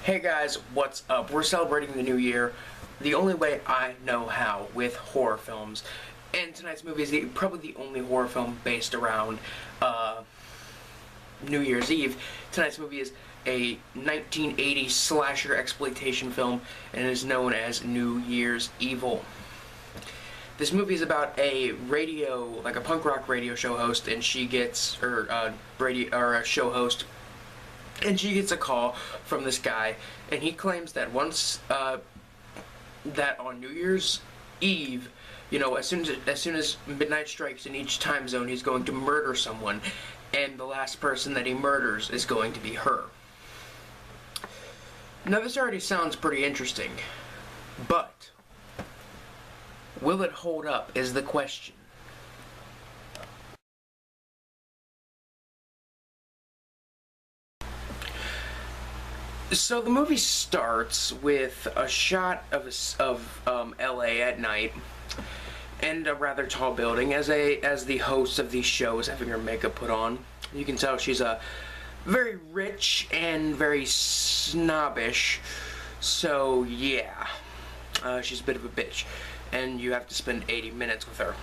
Hey guys, what's up? We're celebrating the new year the only way I know how, with horror films. And tonight's movie is probably the only horror film based around New Year's Eve. Tonight's movie is a 1980s slasher exploitation film and is known as New Year's Evil. This movie is about a a punk rock radio show host, and she gets, a show host, and she gets a call from this guy, and he claims that that on New Year's Eve, as soon as midnight strikes in each time zone, he's going to murder someone, and the last person that he murders is going to be her. Now, this already sounds pretty interesting, but will it hold up is the question. So the movie starts with a shot of LA at night, and a rather tall building as the host of these shows having her makeup put on. You can tell she's a very rich and very snobbish, so yeah, she's a bit of a bitch, and you have to spend 80 minutes with her.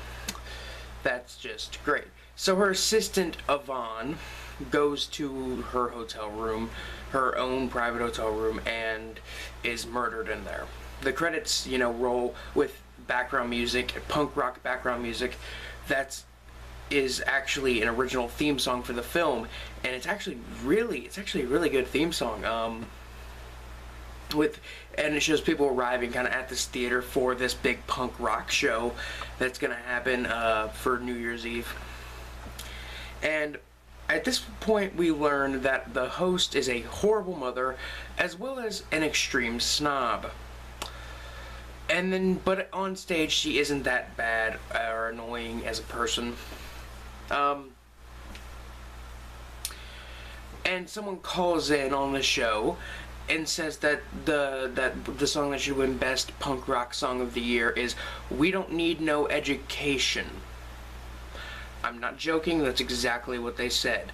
That's just great. So her assistant, Yvonne, goes to her hotel room, her own private hotel room, and is murdered in there. The credits, roll with background music, punk rock background music. That is actually an original theme song for the film, and it's actually a really good theme song. And it shows people arriving kind of at this theater for this big punk rock show that's gonna happen for New Year's Eve. And at this point, we learn that the host is a horrible mother, as well as an extreme snob. But on stage, she isn't that bad or annoying as a person. And someone calls in on the show and says that the song that should win Best Punk Rock Song of the Year is "We Don't Need No Education." I'm not joking, that's exactly what they said.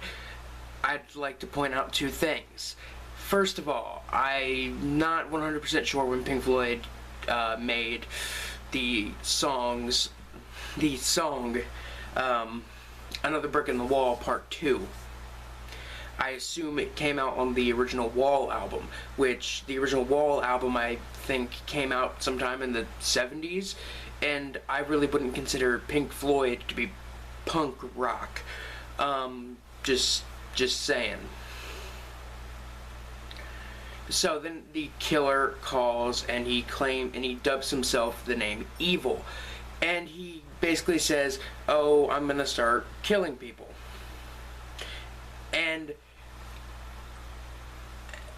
I'd like to point out two things. First of all, I'm not 100% sure when Pink Floyd made the song Another Brick in the Wall Part 2. I assume it came out on the original Wall album, which the original Wall album I think came out sometime in the 70s, and I really wouldn't consider Pink Floyd to be punk rock. Just saying. So then the killer calls, and he dubs himself the name Evil, and he basically says, "Oh, I'm gonna start killing people." And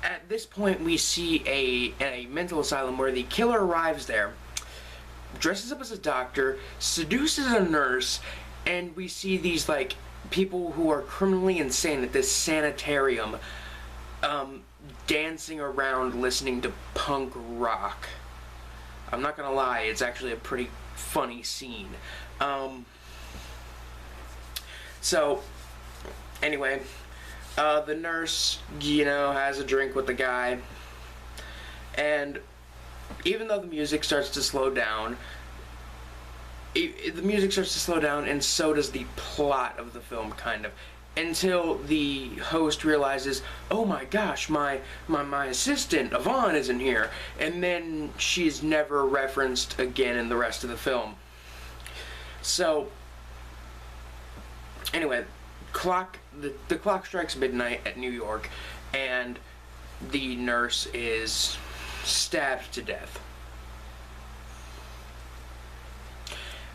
at this point, we see a mental asylum where the killer arrives there, dresses up as a doctor, seduces a nurse, and we see these people who are criminally insane at this sanitarium dancing around listening to punk rock. I'm not gonna lie, it's actually a pretty funny scene. So anyway, the nurse has a drink with the guy, and even though the music starts to slow down, and so does the plot of the film, kind of, until the host realizes, "Oh my gosh, my assistant Yvonne isn't here," and then she's never referenced again in the rest of the film. So anyway, the clock strikes midnight at New York, and the nurse is stabbed to death.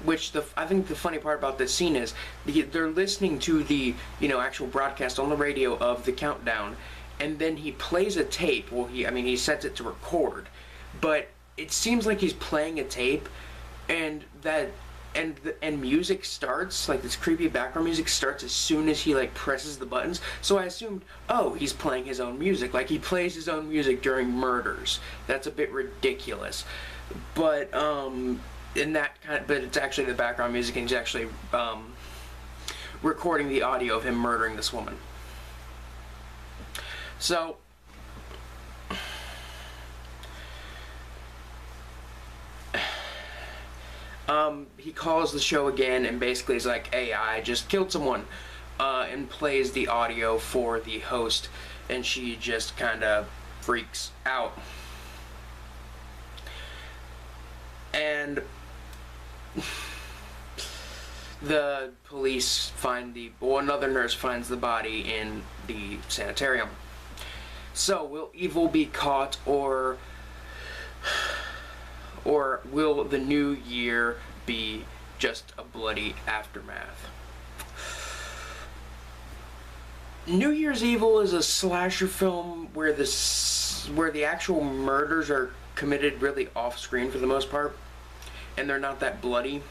Which I think the funny part about this scene is they're listening to the actual broadcast on the radio of the countdown, and then he plays a tape. Well, he sets it to record, but it seems like he's playing a tape, and music starts, this creepy background music starts as soon as he presses the buttons. So I assumed, oh, he's playing his own music, he plays his own music during murders. That's a bit ridiculous, but but it's actually the background music, and he's actually recording the audio of him murdering this woman. So He calls the show again and basically is like, hey, I just killed someone, and plays the audio for the host, and she just kind of freaks out. And the police find another nurse finds the body in the sanitarium. So, will evil be caught, or will the new year be just a bloody aftermath? New Year's Evil is a slasher film where the actual murders are committed really off-screen for the most part, and they're not that bloody.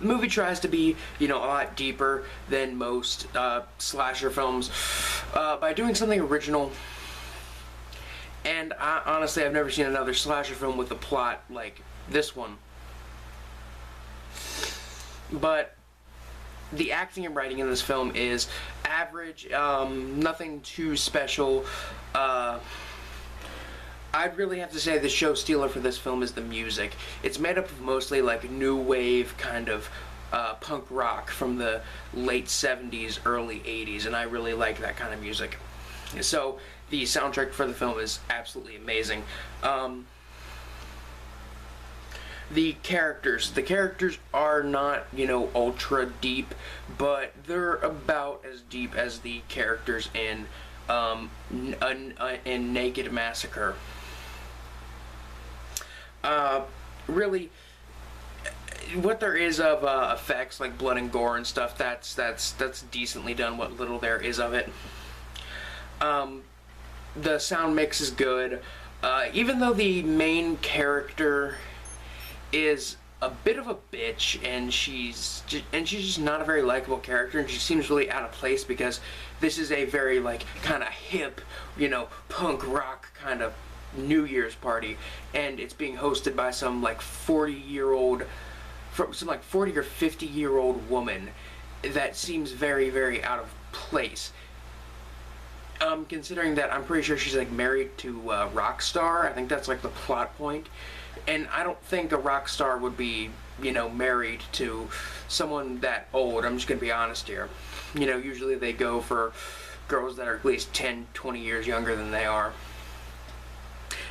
The movie tries to be, a lot deeper than most slasher films by doing something original. And honestly, I've never seen another slasher film with a plot like this one. But the acting and writing in this film is average, nothing too special. I'd really have to say the show stealer for this film is the music. It's made up of mostly like new wave kind of punk rock from the late 70s, early 80s, and I really like that kind of music. So the soundtrack for the film is absolutely amazing. The characters are not, ultra deep, but they're about as deep as the characters in Naked Massacre. Really, what there is of effects like blood and gore and stuff, that's decently done. What little there is of it. The sound mix is good. Even though the main character is a bit of a bitch, and she's just not a very likable character, and she seems really out of place because this is a very like kind of hip, punk rock kind of New Year's party, and it's being hosted by some like 40 or 50-year-old woman that seems very, very out of place. Considering that I'm pretty sure she's like married to Rockstar. I think that's like the plot point. And I don't think a rock star would be, married to someone that old. I'm just going to be honest here. Usually they go for girls that are at least 10, 20 years younger than they are.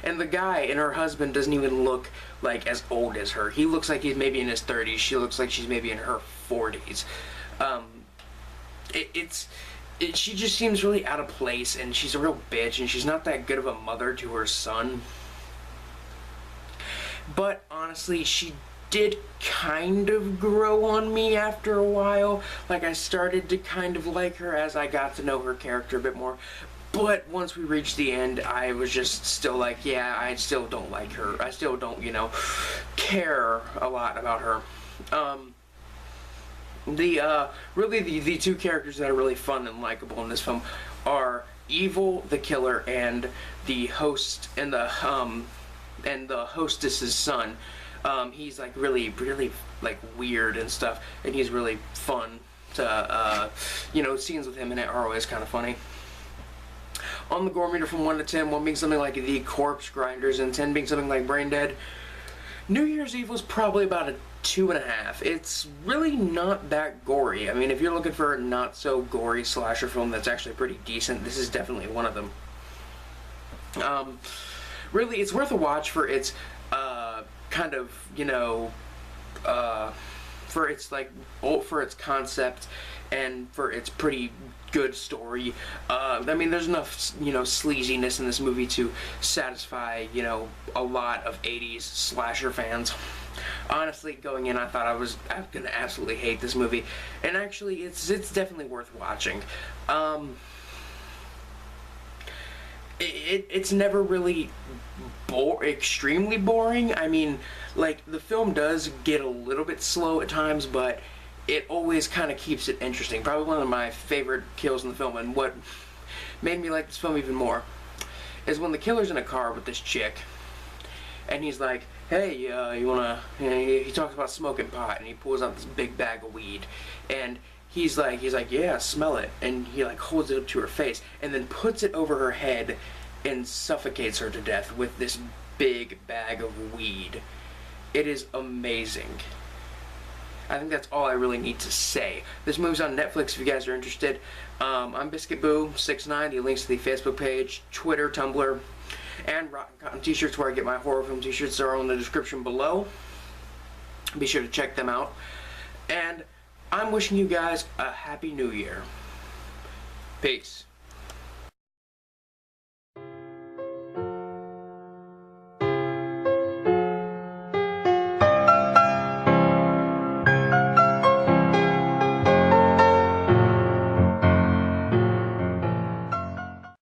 And the guy and her husband doesn't even look like as old as her. He looks like he's maybe in his 30s. She looks like she's maybe in her 40s. She just seems really out of place, and she's a real bitch, and she's not that good of a mother to her son. But honestly, she did kind of grow on me after a while. Like, I started to kind of like her as I got to know her character a bit more. But once we reached the end, I was just still like, yeah, I still don't like her. I still don't, care a lot about her. The two characters that are really fun and likable in this film are Evil, the killer, and the host, and the hostess's son. He's like really, really like weird and stuff, and he's really fun to, scenes with him in it are always kind of funny. On the gore meter from 1 to 10, 1 being something like The Corpse Grinders and 10 being something like Brain Dead, New Year's Evil is probably about a 2.5. It's really not that gory. I mean, if you're looking for a not so gory slasher film that's actually pretty decent, this is definitely one of them. Really, it's worth a watch for its kind of, for its for its concept and for its pretty good story. I mean, there's enough, sleaziness in this movie to satisfy, a lot of 80s slasher fans. Honestly, going in, I thought I'm gonna absolutely hate this movie, and actually, it's definitely worth watching. It's never really extremely boring. I mean, like, the film does get a little bit slow at times, but it always kind of keeps it interesting. Probably one of my favorite kills in the film, and what made me like this film even more is when the killer's in a car with this chick, and he's like, hey, you wanna, he talks about smoking pot, and he pulls out this big bag of weed, and he's like, yeah, smell it, and he like holds it up to her face, and then puts it over her head and suffocates her to death with this big bag of weed. It is amazing. I think that's all I really need to say. This movie's on Netflix if you guys are interested. I'm Biscuit Boo 69. The links to the Facebook page, Twitter, Tumblr, and Rotten Cotton t-shirts, where I get my horror film t-shirts, are all in the description below. Be sure to check them out. And I'm wishing you guys a happy new year. Peace.